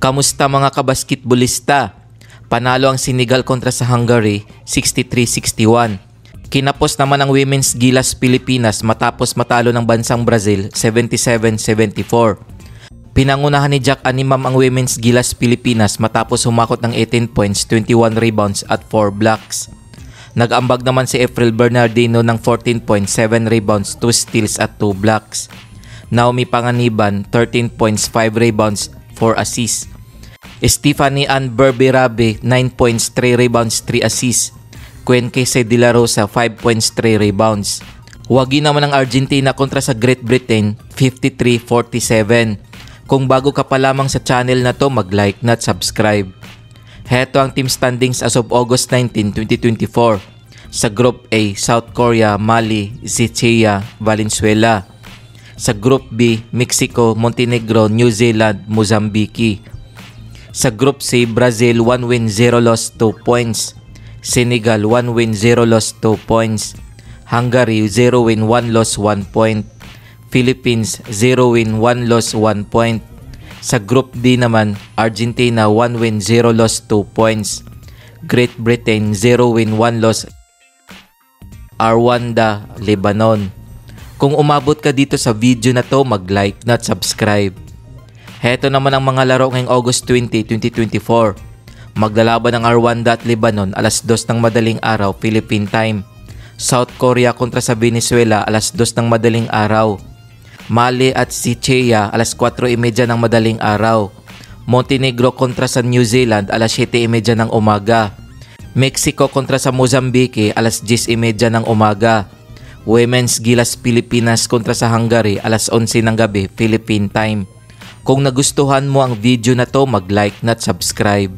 Kamusta mga kabasketbolista? Panalo ang Senegal kontra sa Hungary 63-61. Kinapos naman ang Women's Gilas Pilipinas matapos matalo ng bansang Brazil 77-74. Pinangunahan ni Jack Animam ang Women's Gilas Pilipinas matapos humakot ng 18 points, 21 rebounds at 4 blocks. Nag-ambag naman si April Bernardino ng 14 points, 7 rebounds, 2 steals at 2 blocks. Naomi Panganiban 13 points, 5 rebounds, 4 assists. Stephanie Ann Berberabe 9 points, 3 rebounds, 3 assists. Quenquese de la Rosa 5 points, 3 rebounds. Wagi naman ang Argentina kontra sa Great Britain 53-47. Kung bago ka pa lamang sa channel na to, mag-like na at subscribe. Heto ang team standings as of August 19, 2024. Sa Group A, South Korea, Mali, Czechia, Valenzuela. Sa Group B, Mexico, Montenegro, New Zealand, Mozambique. Sa Group C, Brazil 1 win 0 loss 2 points. Senegal 1 win 0 loss 2 points. Hungary 0 win 1 loss 1 point. Philippines 0 win 1 loss 1 point. Sa Group D naman, Argentina 1 win 0 loss 2 points. Great Britain 0 win 1 loss. Rwanda, Lebanon. Kung umabot ka dito sa video na to, mag-like na at subscribe. Heto naman ang mga laro ngayong August 20, 2024. Maglalaban ang Rwanda at Lebanon alas 2 ng madaling araw, Philippine time. South Korea kontra sa Venezuela alas 2 ng madaling araw. Mali at Czechia alas 4:30 ng madaling araw. Montenegro kontra sa New Zealand alas 7:30 ng umaga. Mexico kontra sa Mozambique alas 10:30 ng umaga. Women's Gilas Pilipinas kontra sa Hungary alas 11 ng gabi, Philippine time. Kung nagustuhan mo ang video na to, mag-like na at subscribe.